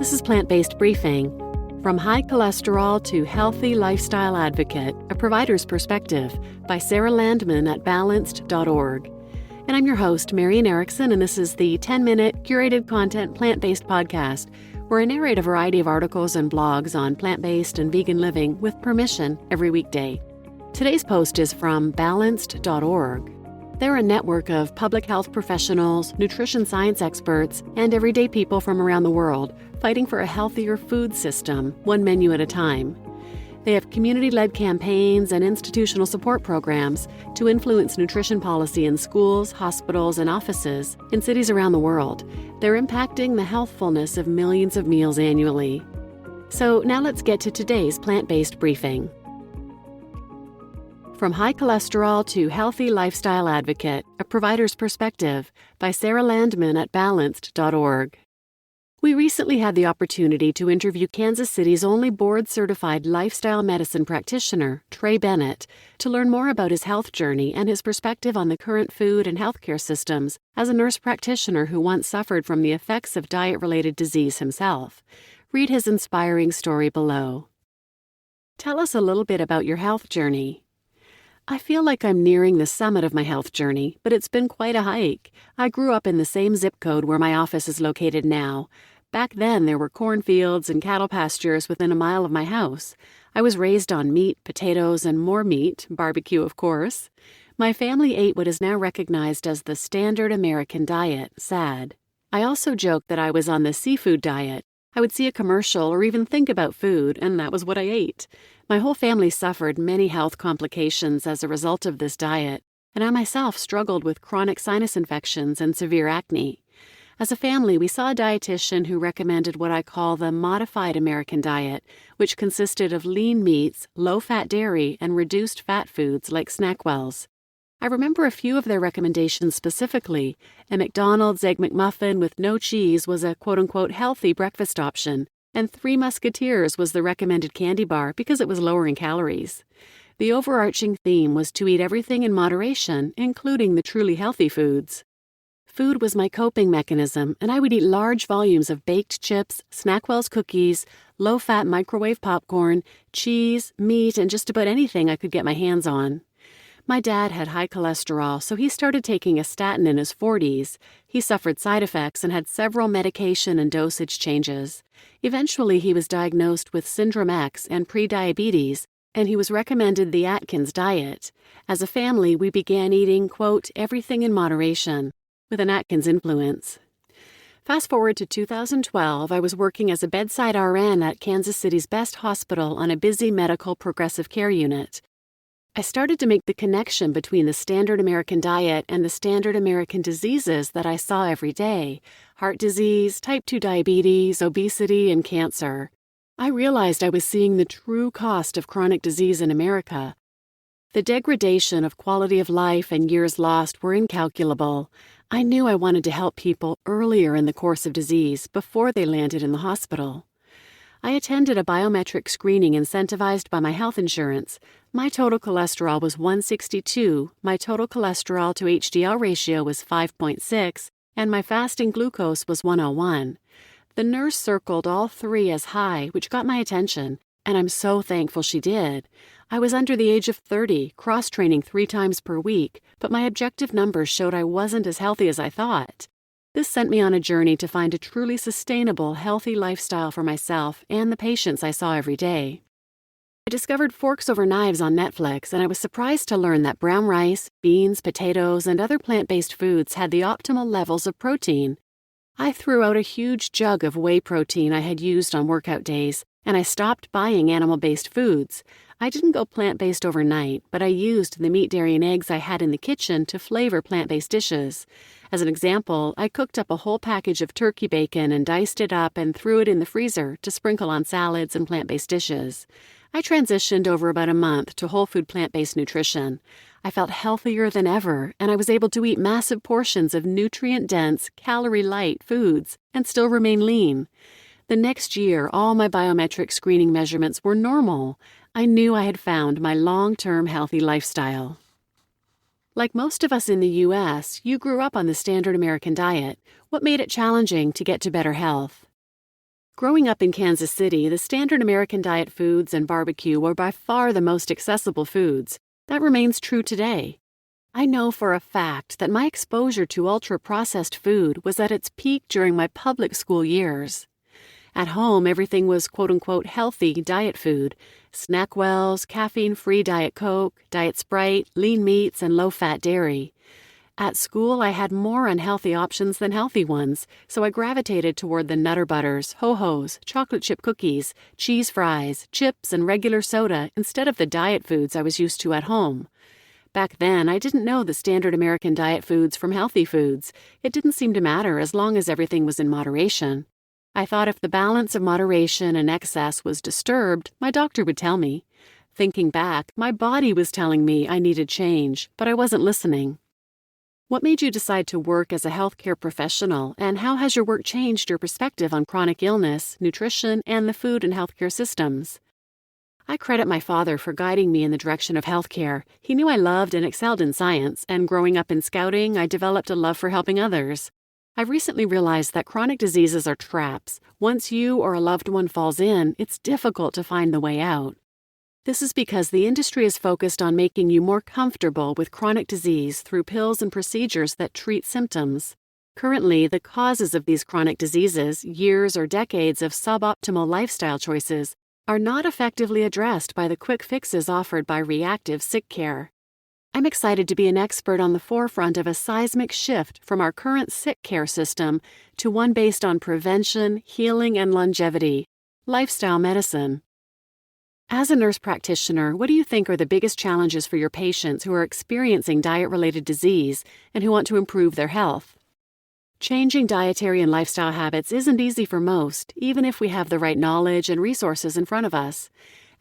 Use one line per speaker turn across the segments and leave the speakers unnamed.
This is Plant-Based Briefing. From high cholesterol to healthy lifestyle advocate, a provider's perspective, by Sarah Landman at balanced.org. And I'm your host, Marian Erickson, and this is the 10-minute curated content plant-based podcast, where I narrate a variety of articles and blogs on plant-based and vegan living with permission every weekday. Today's post is from balanced.org. They're a network of public health professionals, nutrition science experts, and everyday people from around the world fighting for a healthier food system, one menu at a time. They have community-led campaigns and institutional support programs to influence nutrition policy in schools, hospitals, and offices in cities around the world. They're impacting the healthfulness of millions of meals annually. So now let's get to today's plant-based briefing. From high cholesterol to healthy lifestyle advocate, a provider's perspective, by Sarah Landman at balanced.org. We recently had the opportunity to interview Kansas City's only board-certified lifestyle medicine practitioner, Trey Bennett, to learn more about his health journey and his perspective on the current food and healthcare systems as a nurse practitioner who once suffered from the effects of diet-related disease himself. Read his inspiring story below. Tell us a little bit about your health journey. I feel like I'm nearing the summit of my health journey, but it's been quite a hike. I grew up in the same zip code where my office is located now. Back then, there were cornfields and cattle pastures within a mile of my house. I was raised on meat, potatoes, and more meat, barbecue, of course. My family ate what is now recognized as the standard American diet, SAD. I also joked that I was on the seafood diet. I would see a commercial or even think about food, and that was what I ate. My whole family suffered many health complications as a result of this diet, and I myself struggled with chronic sinus infections and severe acne. As a family, we saw a dietitian who recommended what I call the modified American diet, which consisted of lean meats, low-fat dairy, and reduced fat foods like SnackWells. I remember a few of their recommendations specifically. A McDonald's Egg McMuffin with no cheese was a quote-unquote healthy breakfast option, and Three Musketeers was the recommended candy bar because it was lower in calories. The overarching theme was to eat everything in moderation, including the truly healthy foods. Food was my coping mechanism, and I would eat large volumes of baked chips, SnackWells cookies, low-fat microwave popcorn, cheese, meat, and just about anything I could get my hands on. My dad had high cholesterol, so he started taking a statin in his 40s. He suffered side effects and had several medication and dosage changes. Eventually, he was diagnosed with Syndrome X and prediabetes, and he was recommended the Atkins diet. As a family, we began eating, quote, everything in moderation, with an Atkins influence. Fast forward to 2012, I was working as a bedside RN at Kansas City's best hospital on a busy medical progressive care unit. I started to make the connection between the standard American diet and the standard American diseases that I saw every day: heart disease, type 2 diabetes, obesity, and cancer. I realized I was seeing the true cost of chronic disease in America. The degradation of quality of life and years lost were incalculable. I knew I wanted to help people earlier in the course of disease, before they landed in the hospital. I attended a biometric screening incentivized by my health insurance. My total cholesterol was 162, my total cholesterol to HDL ratio was 5.6, and my fasting glucose was 101. The nurse circled all three as high, which got my attention, and I'm so thankful she did. I was under the age of 30, cross-training 3 times per week, but my objective numbers showed I wasn't as healthy as I thought. This sent me on a journey to find a truly sustainable, healthy lifestyle for myself and the patients I saw every day. I discovered Forks Over Knives on Netflix, and I was surprised to learn that brown rice, beans, potatoes, and other plant-based foods had the optimal levels of protein. I threw out a huge jug of whey protein I had used on workout days, and I stopped buying animal-based foods. I didn't go plant-based overnight, but I used the meat, dairy, and eggs I had in the kitchen to flavor plant-based dishes. As an example, I cooked up a whole package of turkey bacon and diced it up and threw it in the freezer to sprinkle on salads and plant-based dishes. I transitioned over about a month to whole food plant-based nutrition. I felt healthier than ever, and I was able to eat massive portions of nutrient-dense, calorie-light foods and still remain lean. The next year, all my biometric screening measurements were normal. I knew I had found my long-term healthy lifestyle. Like most of us in the U.S., you grew up on the standard American diet. What made it challenging to get to better health? Growing up in Kansas City, the standard American diet foods and barbecue were by far the most accessible foods. That remains true today. I know for a fact that my exposure to ultra-processed food was at its peak during my public school years. At home, everything was quote-unquote healthy diet food: SnackWells, caffeine-free Diet Coke, Diet Sprite, lean meats, and low-fat dairy. At school, I had more unhealthy options than healthy ones, so I gravitated toward the Nutter Butters, Ho-Hos, chocolate chip cookies, cheese fries, chips, and regular soda instead of the diet foods I was used to at home. Back then, I didn't know the standard American diet foods from healthy foods. It didn't seem to matter as long as everything was in moderation. I thought if the balance of moderation and excess was disturbed, my doctor would tell me. Thinking back, my body was telling me I needed change, but I wasn't listening. What made you decide to work as a healthcare professional, and how has your work changed your perspective on chronic illness, nutrition, and the food and healthcare systems? I credit my father for guiding me in the direction of healthcare. He knew I loved and excelled in science, and growing up in scouting, I developed a love for helping others. I've recently realized that chronic diseases are traps. Once you or a loved one falls in, it's difficult to find the way out. This is because the industry is focused on making you more comfortable with chronic disease through pills and procedures that treat symptoms. Currently, the causes of these chronic diseases, years or decades of suboptimal lifestyle choices, are not effectively addressed by the quick fixes offered by reactive sick care. I'm excited to be an expert on the forefront of a seismic shift from our current sick care system to one based on prevention, healing, and longevity, lifestyle medicine. As a nurse practitioner, what do you think are the biggest challenges for your patients who are experiencing diet-related disease and who want to improve their health? Changing dietary and lifestyle habits isn't easy for most, even if we have the right knowledge and resources in front of us.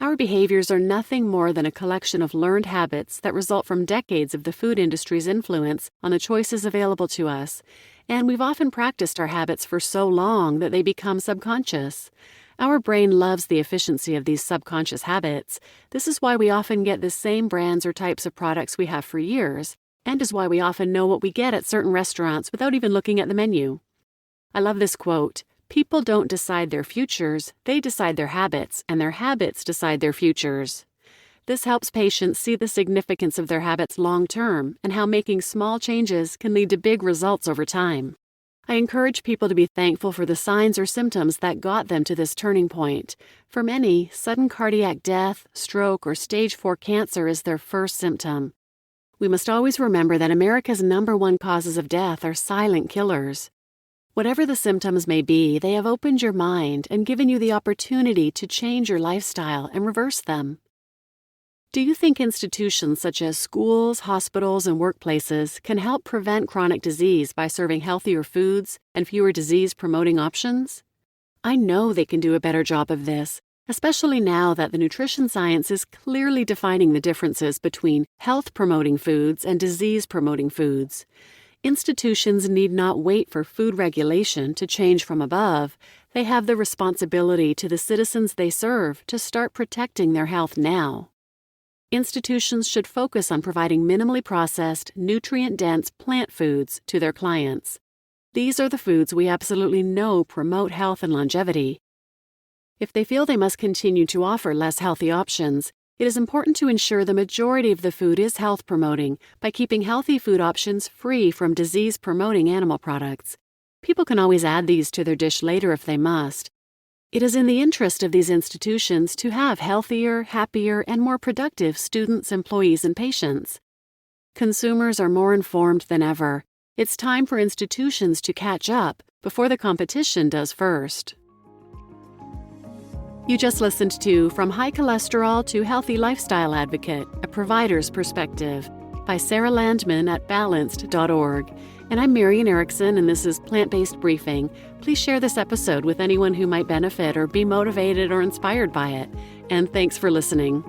Our behaviors are nothing more than a collection of learned habits that result from decades of the food industry's influence on the choices available to us, and we've often practiced our habits for so long that they become subconscious. Our brain loves the efficiency of these subconscious habits. This is why we often get the same brands or types of products we have for years, and is why we often know what we get at certain restaurants without even looking at the menu. I love this quote: "People don't decide their futures, they decide their habits, and their habits decide their futures." This helps patients see the significance of their habits long-term and how making small changes can lead to big results over time. I encourage people to be thankful for the signs or symptoms that got them to this turning point. For many, sudden cardiac death, stroke, or stage 4 cancer is their first symptom. We must always remember that America's #1 causes of death are silent killers. Whatever the symptoms may be, they have opened your mind and given you the opportunity to change your lifestyle and reverse them. Do you think institutions such as schools, hospitals, and workplaces can help prevent chronic disease by serving healthier foods and fewer disease-promoting options? I know they can do a better job of this, especially now that the nutrition science is clearly defining the differences between health-promoting foods and disease-promoting foods. Institutions need not wait for food regulation to change from above. They have the responsibility to the citizens they serve to start protecting their health now. Institutions should focus on providing minimally processed, nutrient-dense plant foods to their clients. These are the foods we absolutely know promote health and longevity. If they feel they must continue to offer less healthy options, it is important to ensure the majority of the food is health-promoting by keeping healthy food options free from disease-promoting animal products. People can always add these to their dish later if they must. It is in the interest of these institutions to have healthier, happier, and more productive students, employees, and patients. Consumers are more informed than ever. It's time for institutions to catch up before the competition does first. You just listened to From High Cholesterol to Healthy Lifestyle Advocate, A Provider's Perspective, by Sarah Landman at balanced.org. And I'm Marian Erickson, and this is Plant-Based Briefing. Please share this episode with anyone who might benefit or be motivated or inspired by it. And thanks for listening.